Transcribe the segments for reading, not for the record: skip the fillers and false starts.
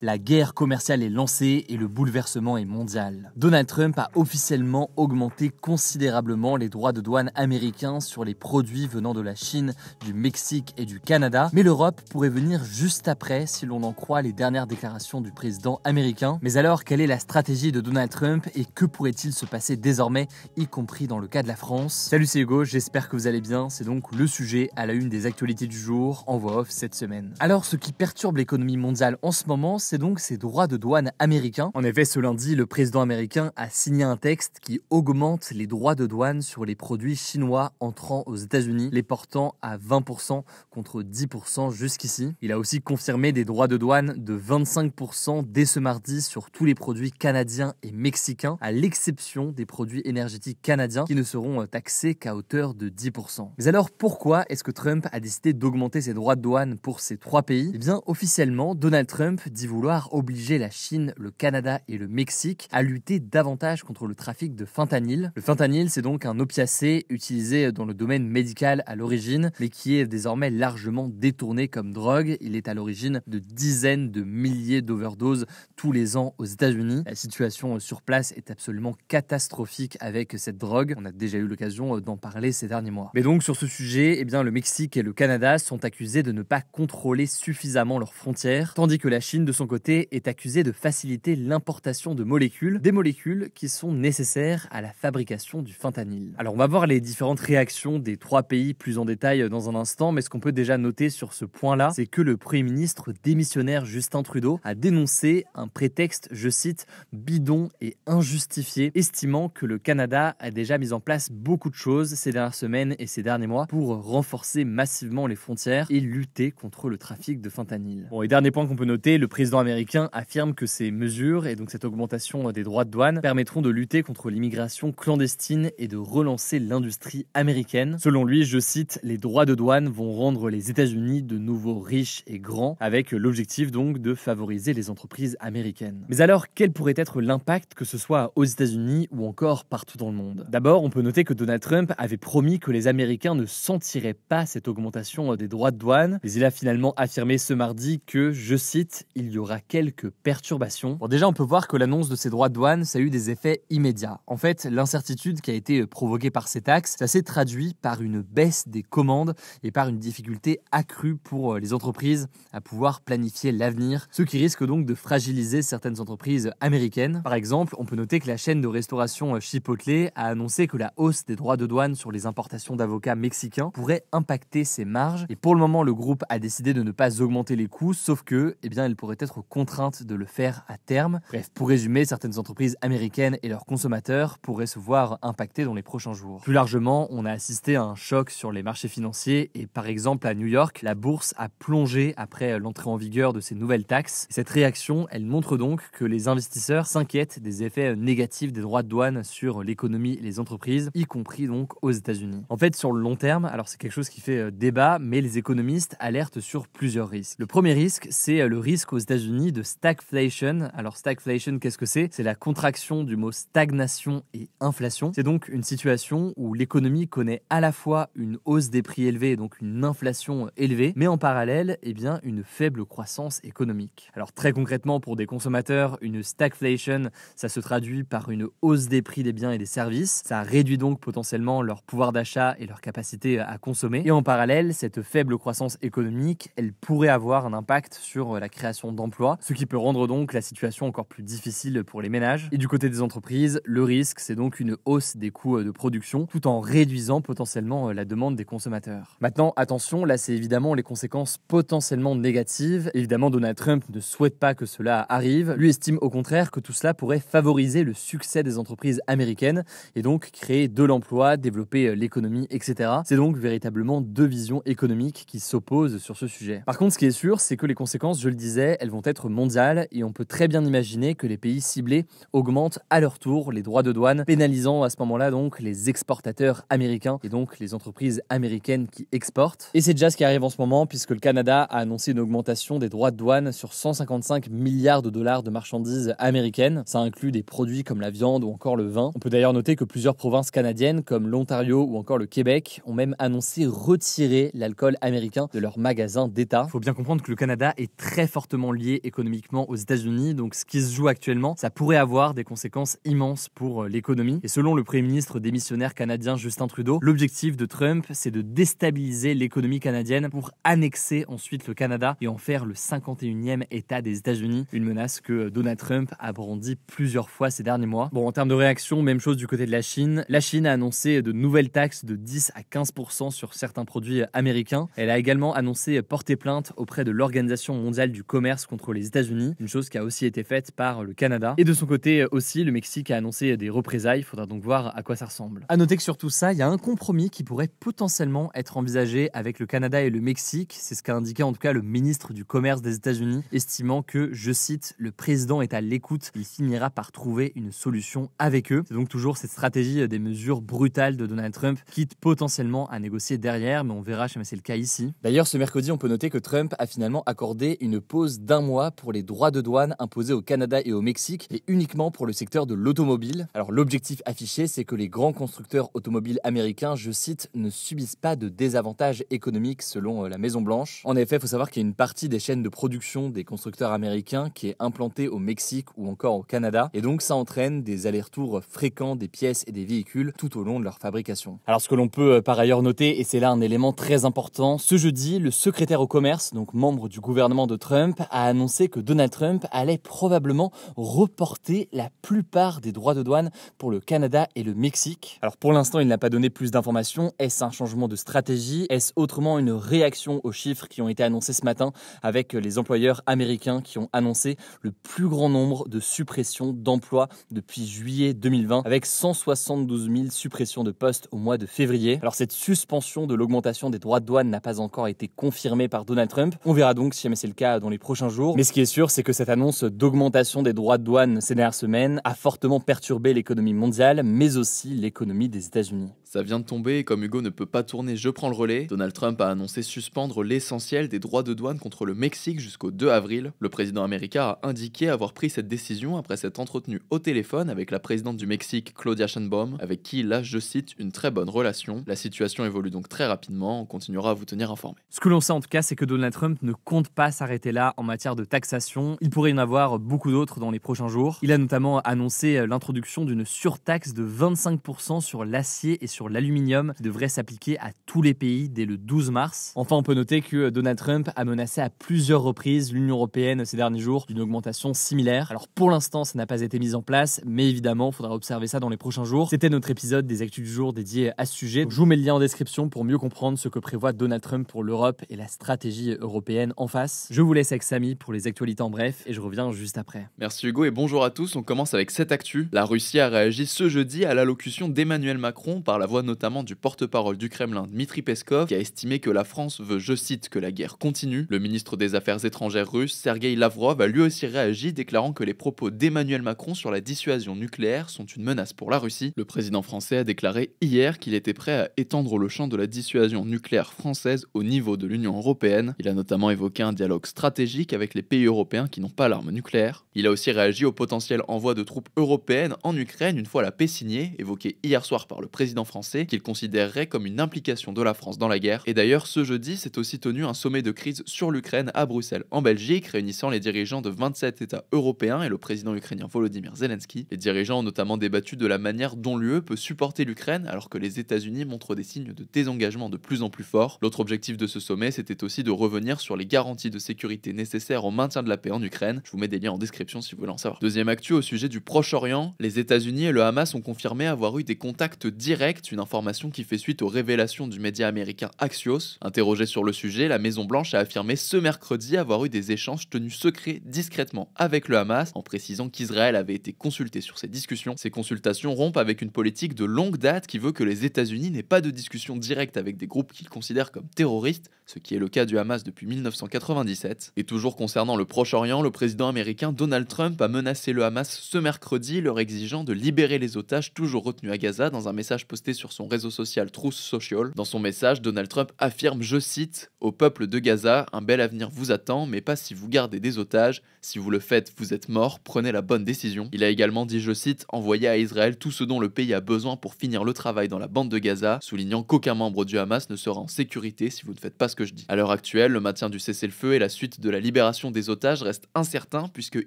La guerre commerciale est lancée et le bouleversement est mondial. Donald Trump a officiellement augmenté considérablement les droits de douane américains sur les produits venant de la Chine, du Mexique et du Canada, mais l'Europe pourrait venir juste après si l'on en croit les dernières déclarations du président américain. Mais alors, quelle est la stratégie de Donald Trump et que pourrait-il se passer désormais, y compris dans le cas de la France? Salut, c'est Hugo, j'espère que vous allez bien, c'est donc le sujet à la une des actualités du jour en voix off cette semaine. Alors, ce qui perturbe l'économie mondiale en ce moment, c'est donc ces droits de douane américains. En effet, ce lundi, le président américain a signé un texte qui augmente les droits de douane sur les produits chinois entrant aux États-Unis, les portant à 20% contre 10% jusqu'ici. Il a aussi confirmé des droits de douane de 25% dès ce mardi sur tous les produits canadiens et mexicains, à l'exception des produits énergétiques canadiens qui ne seront taxés qu'à hauteur de 10%. Mais alors, pourquoi est-ce que Trump a décidé d'augmenter ses droits de douane pour ces trois pays? Eh bien, officiellement, Donald Trump dit vouloir obliger la Chine, le Canada et le Mexique à lutter davantage contre le trafic de fentanyl. Le fentanyl, c'est donc un opiacé utilisé dans le domaine médical à l'origine, mais qui est désormais largement détourné comme drogue. Il est à l'origine de dizaines de milliers d'overdoses tous les ans aux États-Unis. La situation sur place est absolument catastrophique avec cette drogue. On a déjà eu l'occasion d'en parler ces derniers mois. Mais donc sur ce sujet, eh bien, le Mexique et le Canada sont accusés de ne pas contrôler suffisamment leurs frontières, tandis que la Chine, de son côté, est accusée de faciliter l'importation de molécules, des molécules qui sont nécessaires à la fabrication du fentanyl. Alors on va voir les différentes réactions des trois pays plus en détail dans un instant, mais ce qu'on peut déjà noter sur ce point-là, c'est que le Premier ministre démissionnaire Justin Trudeau a dénoncé un prétexte, je cite, bidon et injustifié, estimant que le Canada a déjà mis en place beaucoup de choses ces dernières semaines et ces derniers mois pour renforcer massivement les frontières et lutter contre le trafic de fentanyl. Bon, et dernier point qu'on peut noter, le président américain affirme que ces mesures et donc cette augmentation des droits de douane permettront de lutter contre l'immigration clandestine et de relancer l'industrie américaine. Selon lui, je cite, les droits de douane vont rendre les États-Unis de nouveau riches et grands, avec l'objectif donc de favoriser les entreprises américaines. Mais alors, quel pourrait être l'impact, que ce soit aux États-Unis ou encore partout dans le monde? D'abord, on peut noter que Donald Trump avait promis que les Américains ne sentiraient pas cette augmentation des droits de douane, mais il a finalement affirmé ce mardi que, je cite, il y aura quelques perturbations. Bon, déjà, on peut voir que l'annonce de ces droits de douane, ça a eu des effets immédiats. En fait, l'incertitude qui a été provoquée par ces taxes, ça s'est traduit par une baisse des commandes et par une difficulté accrue pour les entreprises à pouvoir planifier l'avenir, ce qui risque donc de fragiliser certaines entreprises américaines. Par exemple, on peut noter que la chaîne de restauration Chipotle a annoncé que la hausse des droits de douane sur les importations d'avocats mexicains pourrait impacter ses marges. Et pour le moment, le groupe a décidé de ne pas augmenter les coûts, sauf que, eh bien, elle pourrait être contrainte de le faire à terme. Bref, pour résumer, certaines entreprises américaines et leurs consommateurs pourraient se voir impactés dans les prochains jours. Plus largement, on a assisté à un choc sur les marchés financiers et par exemple à New York, la bourse a plongé après l'entrée en vigueur de ces nouvelles taxes. Cette réaction, elle montre donc que les investisseurs s'inquiètent des effets négatifs des droits de douane sur l'économie et les entreprises, y compris donc aux États-Unis. En fait, sur le long terme, alors c'est quelque chose qui fait débat, mais les économistes alertent sur plusieurs risques. Le premier risque, c'est le risque aux États-Unis de stagflation. Alors stagflation, qu'est-ce que c'est? C'est la contraction du mot stagnation et inflation. C'est donc une situation où l'économie connaît à la fois une hausse des prix élevés, donc une inflation élevée, mais en parallèle, eh bien, une faible croissance économique. Alors très concrètement, pour des consommateurs, une stagflation, ça se traduit par une hausse des prix des biens et des services. Ça réduit donc potentiellement leur pouvoir d'achat et leur capacité à consommer. Et en parallèle, cette faible croissance économique, elle pourrait avoir un impact sur la création d'emplois, ce qui peut rendre donc la situation encore plus difficile pour les ménages. Et du côté des entreprises, le risque, c'est donc une hausse des coûts de production, tout en réduisant potentiellement la demande des consommateurs. Maintenant, attention, là c'est évidemment les conséquences potentiellement négatives. Évidemment, Donald Trump ne souhaite pas que cela arrive. Lui estime au contraire que tout cela pourrait favoriser le succès des entreprises américaines et donc créer de l'emploi, développer l'économie, etc. C'est donc véritablement deux visions économiques qui s'opposent sur ce sujet. Par contre, ce qui est sûr, c'est que les conséquences, je le disais, elles vont être mondiales et on peut très bien imaginer que les pays ciblés augmentent à leur tour les droits de douane, pénalisant à ce moment-là donc les exportateurs américains et donc les entreprises américaines qui exportent. Et c'est déjà ce qui arrive en ce moment puisque le Canada a annoncé une augmentation des droits de douane sur 155 milliards de dollars de marchandises américaines. Ça inclut des produits comme la viande ou encore le vin. On peut d'ailleurs noter que plusieurs provinces canadiennes comme l'Ontario ou encore le Québec ont même annoncé retirer l'alcool américain de leurs magasins d'État. Il faut bien comprendre que le Canada est très fortement lié économiquement aux États-Unis, donc ce qui se joue actuellement, ça pourrait avoir des conséquences immenses pour l'économie. Et selon le Premier ministre démissionnaire canadien Justin Trudeau, l'objectif de Trump, c'est de déstabiliser l'économie canadienne pour annexer ensuite le Canada et en faire le 51e État des États-Unis, une menace que Donald Trump a brandi plusieurs fois ces derniers mois. Bon, en termes de réaction, même chose du côté de la Chine. La Chine a annoncé de nouvelles taxes de 10 à 15% sur certains produits américains. Elle a également annoncé porter plainte auprès de l'Organisation mondiale du commerce contre les États-Unis, une chose qui a aussi été faite par le Canada. Et de son côté aussi, le Mexique a annoncé des représailles. Il faudra donc voir à quoi ça ressemble. À noter que sur tout ça, il y a un compromis qui pourrait potentiellement être envisagé avec le Canada et le Mexique. C'est ce qu'a indiqué en tout cas le ministre du Commerce des États-Unis, estimant que, je cite, le président est à l'écoute, il finira par trouver une solution avec eux. C'est donc toujours cette stratégie des mesures brutales de Donald Trump, quitte potentiellement à négocier derrière, mais on verra jamais c'est le cas ici. D'ailleurs, ce mercredi, on peut noter que Trump a finalement accordé une pause d'1 mois pour les droits de douane imposés au Canada et au Mexique, et uniquement pour le secteur de l'automobile. Alors l'objectif affiché, c'est que les grands constructeurs automobiles américains, je cite, ne subissent pas de désavantages économiques selon la Maison-Blanche. En effet, il faut savoir qu'il y a une partie des chaînes de production des constructeurs américains qui est implantée au Mexique ou encore au Canada, et donc ça entraîne des allers-retours fréquents des pièces et des véhicules tout au long de leur fabrication. Alors ce que l'on peut par ailleurs noter, et c'est là un élément très important, ce jeudi, le secrétaire au commerce, donc membre du gouvernement de Trump, a annoncé que Donald Trump allait probablement reporter la plupart des droits de douane pour le Canada et le Mexique. Alors pour l'instant, il n'a pas donné plus d'informations. Est-ce un changement de stratégie? Est-ce autrement une réaction aux chiffres qui ont été annoncés ce matin avec les employeurs américains qui ont annoncé le plus grand nombre de suppressions d'emplois depuis juillet 2020 avec 172 000 suppressions de postes au mois de février. Alors cette suspension de l'augmentation des droits de douane n'a pas encore été confirmée par Donald Trump. On verra donc si jamais c'est le cas dans les prochains jours. Mais ce qui est sûr, c'est que cette annonce d'augmentation des droits de douane ces dernières semaines a fortement perturbé l'économie mondiale, mais aussi l'économie des États-Unis. Ça vient de tomber et comme Hugo ne peut pas tourner, je prends le relais. Donald Trump a annoncé suspendre l'essentiel des droits de douane contre le Mexique jusqu'au 2 avril. Le président américain a indiqué avoir pris cette décision après s'être entretenu au téléphone avec la présidente du Mexique, Claudia Sheinbaum, avec qui il a, je cite, une très bonne relation. La situation évolue donc très rapidement, on continuera à vous tenir informé. Ce que l'on sait en tout cas, c'est que Donald Trump ne compte pas s'arrêter là en matière de taxation. Il pourrait y en avoir beaucoup d'autres dans les prochains jours. Il a notamment annoncé l'introduction d'une surtaxe de 25% sur l'acier et sur l'aluminium qui devrait s'appliquer à tous les pays dès le 12 mars. Enfin, on peut noter que Donald Trump a menacé à plusieurs reprises l'Union européenne ces derniers jours d'une augmentation similaire. Alors pour l'instant, ça n'a pas été mis en place, mais évidemment, il faudra observer ça dans les prochains jours. C'était notre épisode des Actus du jour dédié à ce sujet. Donc, je vous mets le lien en description pour mieux comprendre ce que prévoit Donald Trump pour l'Europe et la stratégie européenne en face. Je vous laisse avec Samy pour les actualités en bref et je reviens juste après. Merci Hugo et bonjour à tous, on commence avec cette actu. La Russie a réagi ce jeudi à l'allocution d'Emmanuel Macron par la voix notamment du porte-parole du Kremlin Dmitri Peskov qui a estimé que la France veut, je cite, que la guerre continue. Le ministre des Affaires étrangères russe, Sergei Lavrov, a lui aussi réagi déclarant que les propos d'Emmanuel Macron sur la dissuasion nucléaire sont une menace pour la Russie. Le président français a déclaré hier qu'il était prêt à étendre le champ de la dissuasion nucléaire française au niveau de l'Union européenne. Il a notamment évoqué un dialogue stratégique avec les pays européens qui n'ont pas l'arme nucléaire. Il a aussi réagi au potentiel envoi de troupes européennes en Ukraine une fois la paix signée, évoqué hier soir par le président français, qu'il considérerait comme une implication de la France dans la guerre. Et d'ailleurs, ce jeudi, s'est aussi tenu un sommet de crise sur l'Ukraine à Bruxelles, en Belgique, réunissant les dirigeants de 27 États européens et le président ukrainien Volodymyr Zelensky. Les dirigeants ont notamment débattu de la manière dont l'UE peut supporter l'Ukraine alors que les États-Unis montrent des signes de désengagement de plus en plus forts. L'autre objectif de ce sommet, c'était aussi de revenir sur les garanties de sécurité nécessaires au maintien de la paix en Ukraine. Je vous mets des liens en description si vous voulez en savoir. Deuxième actu au sujet du Proche-Orient, les États-Unis et le Hamas ont confirmé avoir eu des contacts directs, une information qui fait suite aux révélations du média américain Axios. Interrogé sur le sujet, la Maison-Blanche a affirmé ce mercredi avoir eu des échanges tenus secrets discrètement avec le Hamas, en précisant qu'Israël avait été consulté sur ces discussions. Ces consultations rompent avec une politique de longue date qui veut que les États-Unis n'aient pas de discussion directe avec des groupes qu'ils considèrent comme terroristes, ce qui est le cas du Hamas depuis 1997. Et toujours concernant le Proche-Orient, le président américain Donald Trump a menacé le Hamas ce mercredi, leur exigeant de libérer les otages toujours retenus à Gaza dans un message posté sur son réseau social Truth Social. Dans son message, Donald Trump affirme, je cite, « Au peuple de Gaza, un bel avenir vous attend, mais pas si vous gardez des otages. Si vous le faites, vous êtes morts, prenez la bonne décision. » Il a également dit, je cite, « Envoyez à Israël tout ce dont le pays a besoin pour finir le travail dans la bande de Gaza, soulignant qu'aucun membre du Hamas ne sera en sécurité si vous ne faites pas ce que je dis. » À l'heure actuelle, le maintien du cessez-le-feu et la suite de la libération des otages restent incertains puisque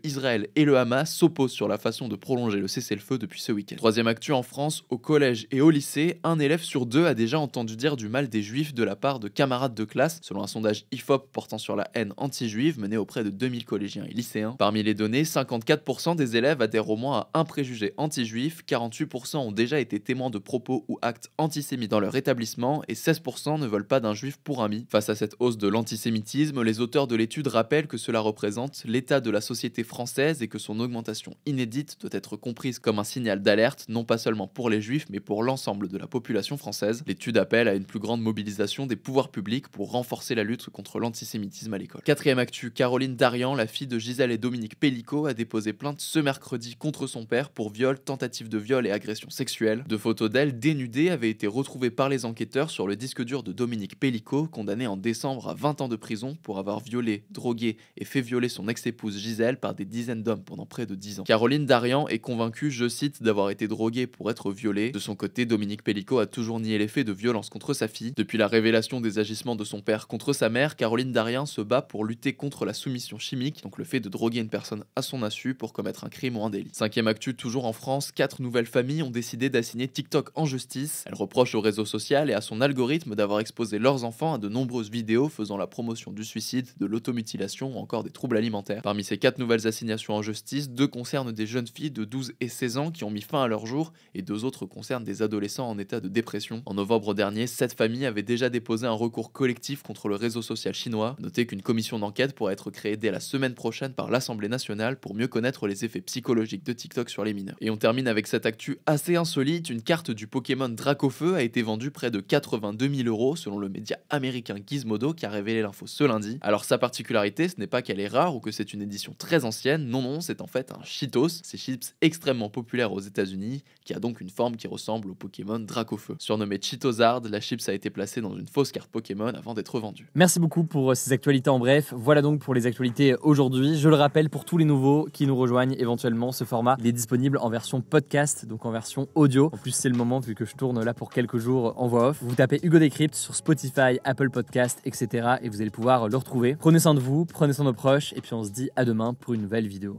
Israël et le Hamas s'opposent sur la façon de prolonger le cessez-le-feu depuis ce week-end. Troisième actu en France, au collège et au lycée, un élève sur deux a déjà entendu dire du mal des juifs de la part de camarades de classe, selon un sondage IFOP portant sur la haine anti-juive mené auprès de 2000 collégiens et lycéens. Parmi les données, 54% des élèves adhèrent au moins à un préjugé anti-juif, 48% ont déjà été témoins de propos ou actes antisémites dans leur établissement et 16% ne veulent pas d'un juif pour ami. Face à cette hausse de l'antisémitisme, les auteurs de l'étude rappellent que cela représente l'état de la société française et que son augmentation inédite doit être comprise comme un signal d'alerte, non pas seulement pour les juifs, mais pour l'ensemble de la population française. L'étude appelle à une plus grande mobilisation des pouvoirs publics pour renforcer la lutte contre l'antisémitisme à l'école. Quatrième actu, Caroline Darian, la fille de Gisèle et Dominique Pellico, a déposé plainte ce mercredi contre son père pour viol, tentative de viol et agression sexuelle. Deux photos d'elle dénudée avaient été retrouvées par les enquêteurs sur le disque dur de Dominique Pellico, condamné en décembre à 20 ans de prison pour avoir violé, drogué et fait violer son ex-épouse Gisèle par des dizaines d'hommes pendant près de 10 ans. Caroline Darian est convaincue, je cite, d'avoir été droguée pour être violée. De son côté, Dominique Pellico a toujours nié les faits de violence contre sa fille. Depuis la révélation des agissements de son père contre sa mère, Caroline Darian se bat pour lutter contre la soumission chimique, donc le fait de droguer une personne à son insu pour commettre un crime ou un délit. Cinquième actu, toujours en France, 4 nouvelles familles ont décidé d'assigner TikTok en justice. Elles reprochent au réseau social et à son algorithme d'avoir exposé leurs enfants à de nombreuses vidéos faisant la promotion du suicide, de l'automutilation ou encore des troubles alimentaires. Parmi ces 4 nouvelles assignations en justice, 2 concernent des jeunes filles de 12 et 16 ans qui ont mis fin à leur jour et 2 autres concernent des adolescents en état de dépression. En novembre dernier, 7 familles avaient déjà déposé un recours collectif contre le réseau social chinois. Notez qu'une commission d'enquête pourrait être créée dès la semaine prochaine par l'Assemblée nationale pour mieux connaître les effets psychologiques de TikTok sur les mineurs. Et on termine avec cette actu assez insolite, une carte du Pokémon Dracofeu a été vendue près de 82 000 € selon le média américain Gizmodo qui a révélé l'info ce lundi. Alors sa particularité, ce n'est pas qu'elle est rare ou que c'est une édition très ancienne, non, c'est en fait un Cheetos, ces chips extrêmement populaires aux États-Unis, qui a donc une forme qui ressemble au Pokémon Dracofeu. Surnommée Cheetosard, la chips a été placée dans une fausse carte Pokémon avant d'être vendue. Merci beaucoup pour ces actualités en bref. Voilà donc pour les actualités aujourd'hui. Je le rappelle, pour tous les nouveaux qui nous rejoignent éventuellement, ce format il est disponible en version podcast, donc en version audio. En plus, c'est le moment vu que je tourne là pour quelques jours en voix off. Vous tapez Hugo Décrypte sur Spotify, Apple Podcast, etc. et vous allez pouvoir le retrouver. Prenez soin de vous, prenez soin de nos proches et puis on se dit à demain pour une nouvelle vidéo.